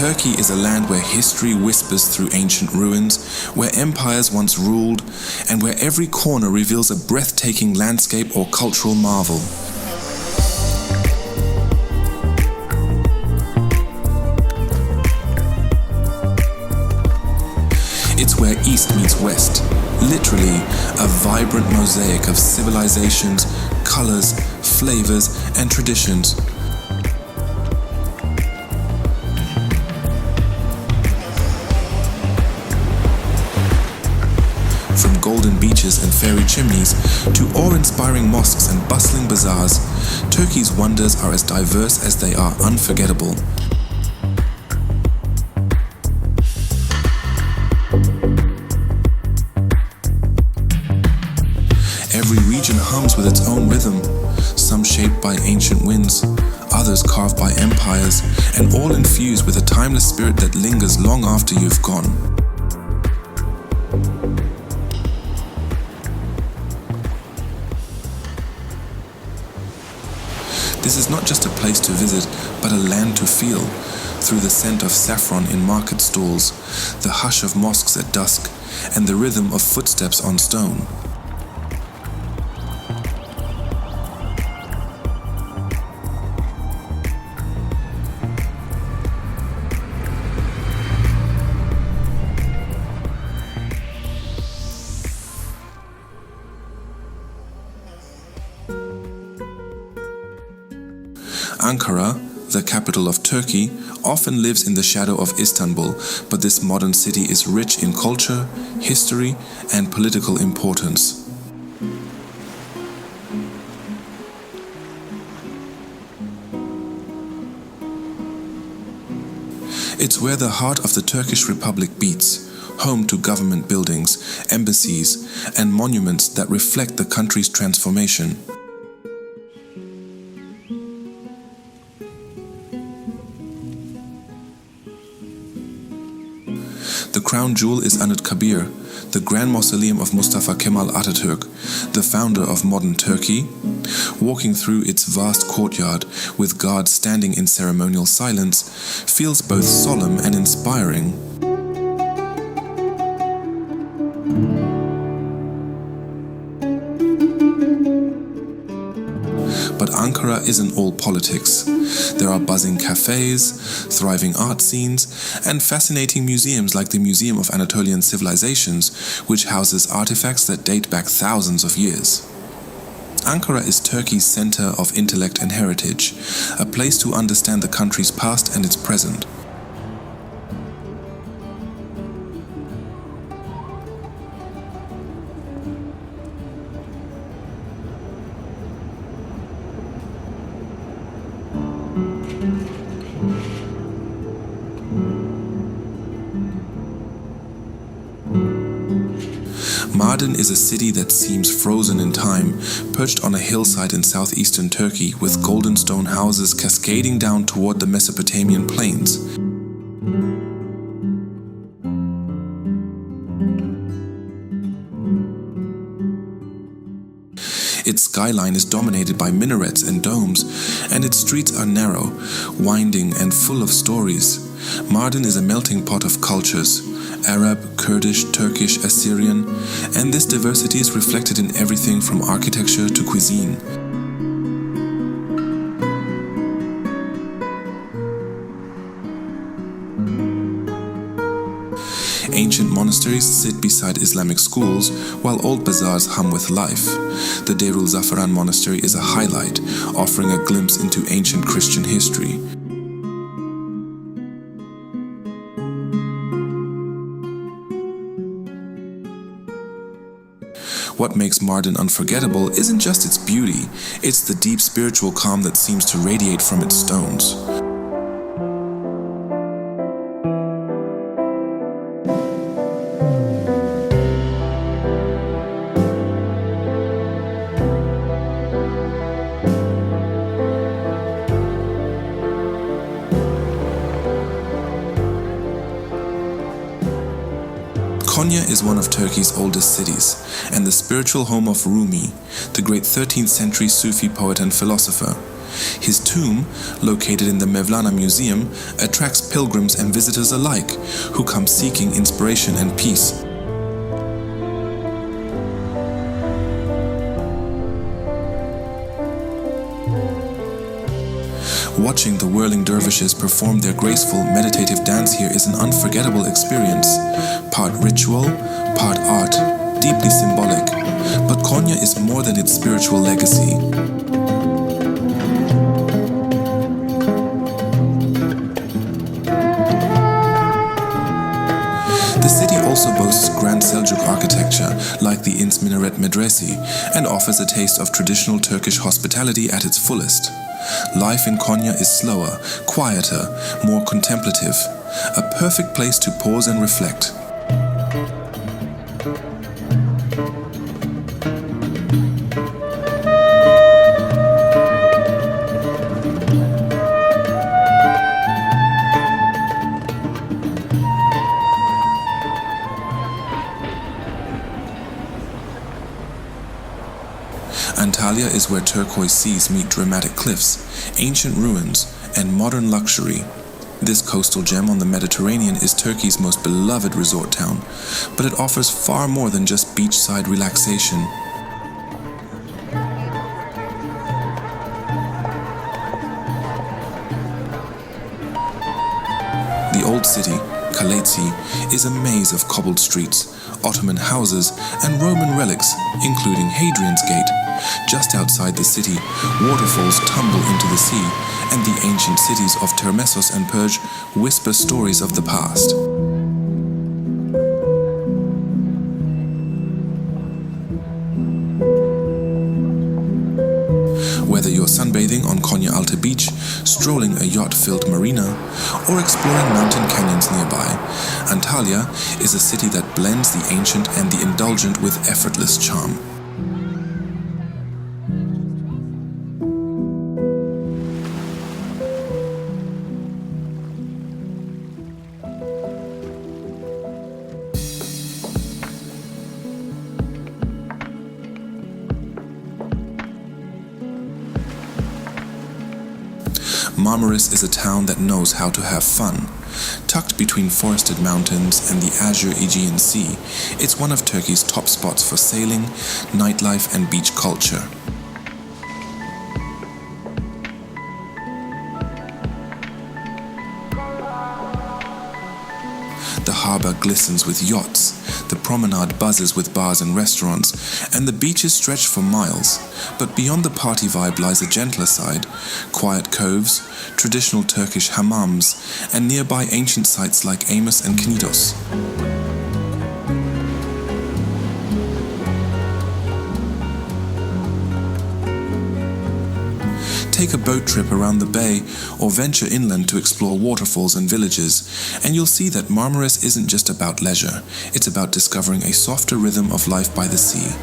Turkey is a land where history whispers through ancient ruins, where empires once ruled, and where every corner reveals a breathtaking landscape or cultural marvel. It's where East meets West, literally a vibrant mosaic of civilizations, colors, flavors, and traditions. From golden beaches and fairy chimneys to awe-inspiring mosques and bustling bazaars, Turkey's wonders are as diverse as they are unforgettable. Every region hums with its own rhythm, some shaped by ancient winds, others carved by empires, and all infused with a timeless spirit that lingers long after you've gone. This is not just a place to visit, but a land to feel, through the scent of saffron in market stalls, the hush of mosques at dusk, and the rhythm of footsteps on stone. Ankara, the capital of Turkey, often lives in the shadow of Istanbul, but this modern city is rich in culture, history, and political importance. It's where the heart of the Turkish Republic beats, home to government buildings, embassies, and monuments that reflect the country's transformation. The crown jewel is Anıtkabir, the Grand Mausoleum of Mustafa Kemal Atatürk, the founder of modern Turkey. Walking through its vast courtyard, with guards standing in ceremonial silence, feels both solemn and inspiring. But Ankara isn't all politics. There are buzzing cafes, thriving art scenes, and fascinating museums like the Museum of Anatolian Civilizations, which houses artifacts that date back thousands of years. Ankara is Turkey's center of intellect and heritage, a place to understand the country's past and its present. Mardin is a city that seems frozen in time, perched on a hillside in southeastern Turkey with golden stone houses cascading down toward the Mesopotamian plains. Its skyline is dominated by minarets and domes, and its streets are narrow, winding, and full of stories. Mardin is a melting pot of cultures: Arab, Kurdish, Turkish, Assyrian, and this diversity is reflected in everything from architecture to cuisine. Ancient monasteries sit beside Islamic schools, while old bazaars hum with life. The Deirul Zafaran monastery is a highlight, offering a glimpse into ancient Christian history. What makes Mardin unforgettable isn't just its beauty, it's the deep spiritual calm that seems to radiate from its stones. Konya is one of Turkey's oldest cities, and the spiritual home of Rumi, the great 13th century Sufi poet and philosopher. His tomb, located in the Mevlana Museum, attracts pilgrims and visitors alike who come seeking inspiration and peace. Watching the whirling dervishes perform their graceful, meditative dance here is an unforgettable experience. Part ritual, part art, deeply symbolic. But Konya is more than its spiritual legacy. The city also boasts grand Seljuk architecture, like the Ince Minaret Medresi, and offers a taste of traditional Turkish hospitality at its fullest. Life in Konya is slower, quieter, more contemplative, a perfect place to pause and reflect. Antalya is where turquoise seas meet dramatic cliffs, ancient ruins, and modern luxury. This coastal gem on the Mediterranean is Turkey's most beloved resort town, but it offers far more than just beachside relaxation. The old city, Kaleci, is a maze of cobbled streets, Ottoman houses, and Roman relics, including Hadrian's Gate. Just outside the city, waterfalls tumble into the sea, and the ancient cities of Termessos and Perge whisper stories of the past. Whether you're sunbathing on Konya Alta Beach, strolling a yacht-filled marina, or exploring mountain canyons nearby, Antalya is a city that blends the ancient and the indulgent with effortless charm. Marmaris is a town that knows how to have fun. Tucked between forested mountains and the azure Aegean Sea, it's one of Turkey's top spots for sailing, nightlife, and beach culture. The harbour glistens with yachts, the promenade buzzes with bars and restaurants, and the beaches stretch for miles. But beyond the party vibe lies a gentler side: quiet coves, traditional Turkish hammams, and nearby ancient sites like Amos and Knidos. Take a boat trip around the bay or venture inland to explore waterfalls and villages, and you'll see that Marmaris isn't just about leisure, it's about discovering a softer rhythm of life by the sea.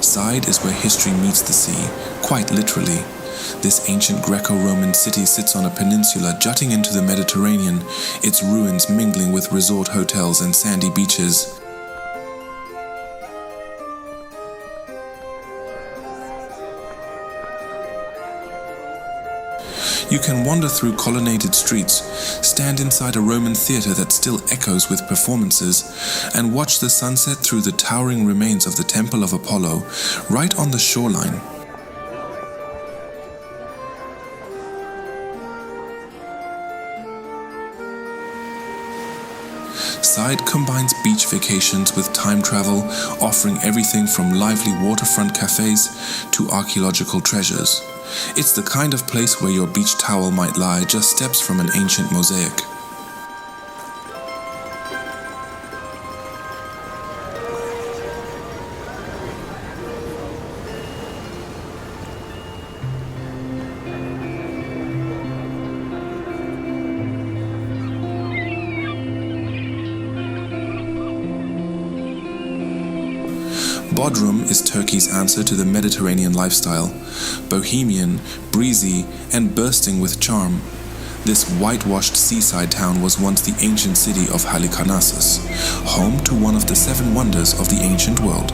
Side is where history meets the sea, quite literally. This ancient Greco-Roman city sits on a peninsula jutting into the Mediterranean, its ruins mingling with resort hotels and sandy beaches. You can wander through colonnaded streets, stand inside a Roman theatre that still echoes with performances, and watch the sunset through the towering remains of the Temple of Apollo, right on the shoreline. Side combines beach vacations with time travel, offering everything from lively waterfront cafes to archaeological treasures. It's the kind of place where your beach towel might lie just steps from an ancient mosaic. Bodrum is Turkey's answer to the Mediterranean lifestyle, bohemian, breezy, and bursting with charm. This whitewashed seaside town was once the ancient city of Halikarnassus, home to one of the 7 wonders of the ancient world.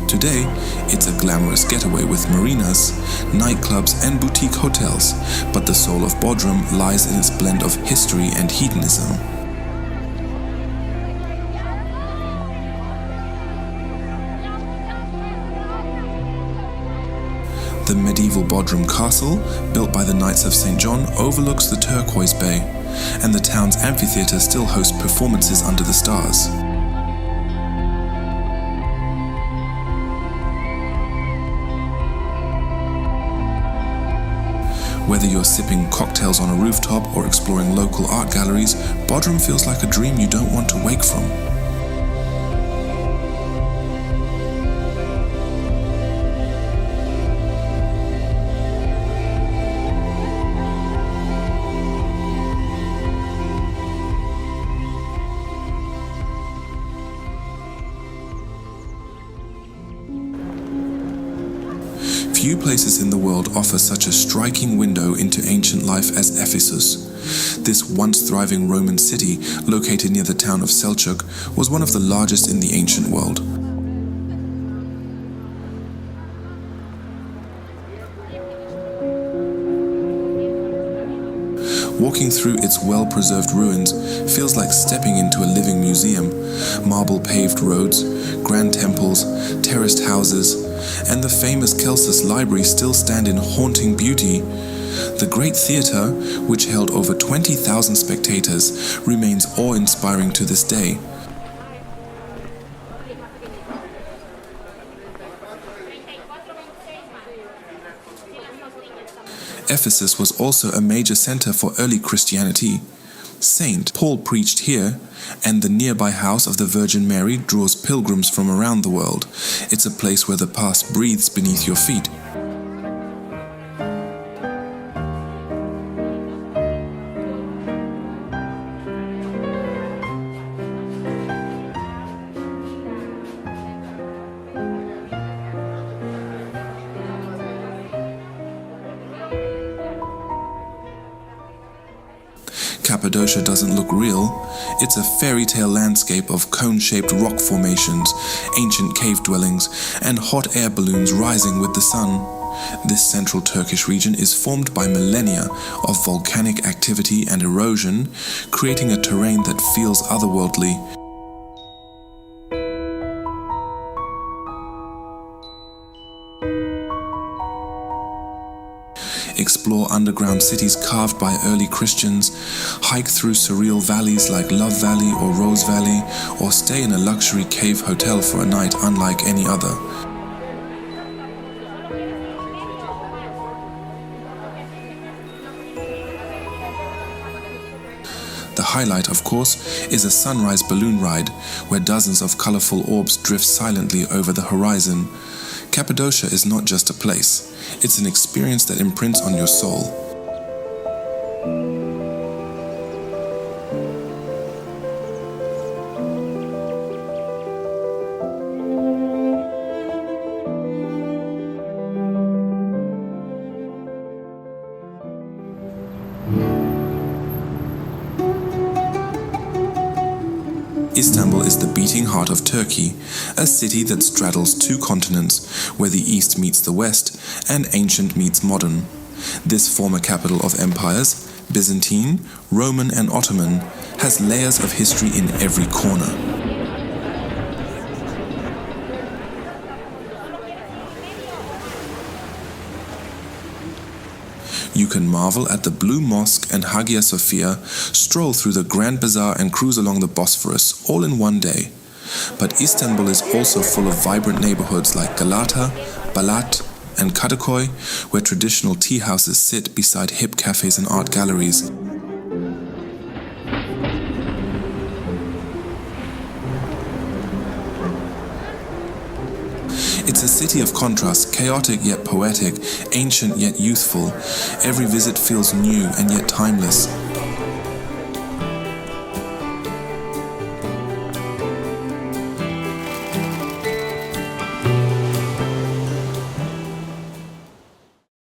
Today, it's a glamorous getaway with marinas, nightclubs and boutique hotels, but the soul of Bodrum lies in its blend of history and hedonism. The medieval Bodrum Castle, built by the Knights of St. John, overlooks the turquoise bay, and the town's amphitheatre still hosts performances under the stars. Whether you're sipping cocktails on a rooftop or exploring local art galleries, Bodrum feels like a dream you don't want to wake from. Few places in the world offer such a striking window into ancient life as Ephesus. This once thriving Roman city, located near the town of Selçuk, was one of the largest in the ancient world. Walking through its well-preserved ruins feels like stepping into a living museum. Marble-paved roads, grand temples, terraced houses, and the famous Celsus Library still stand in haunting beauty. The Great Theatre, which held over 20,000 spectators, remains awe-inspiring to this day. Ephesus was also a major center for early Christianity. St. Paul preached here, and the nearby house of the Virgin Mary draws pilgrims from around the world. It's a place where the past breathes beneath your feet. Cappadocia doesn't look real. It's a fairy tale landscape of cone-shaped rock formations, ancient cave dwellings, and hot air balloons rising with the sun. This central Turkish region is formed by millennia of volcanic activity and erosion, creating a terrain that feels otherworldly. Explore underground cities carved by early Christians, hike through surreal valleys like Love Valley or Rose Valley, or stay in a luxury cave hotel for a night unlike any other. The highlight, of course, is a sunrise balloon ride, where dozens of colorful orbs drift silently over the horizon. Cappadocia is not just a place, it's an experience that imprints on your soul. Istanbul is the beating heart of Turkey, a city that straddles 2 continents, where the East meets the West and ancient meets modern. This former capital of empires, Byzantine, Roman and Ottoman, has layers of history in every corner. You can marvel at the Blue Mosque and Hagia Sophia, stroll through the Grand Bazaar and cruise along the Bosphorus, all in one day. But Istanbul is also full of vibrant neighborhoods like Galata, Balat, and Kadıköy, where traditional tea houses sit beside hip cafes and art galleries. It's a city of contrast, chaotic yet poetic, ancient yet youthful. Every visit feels new and yet timeless.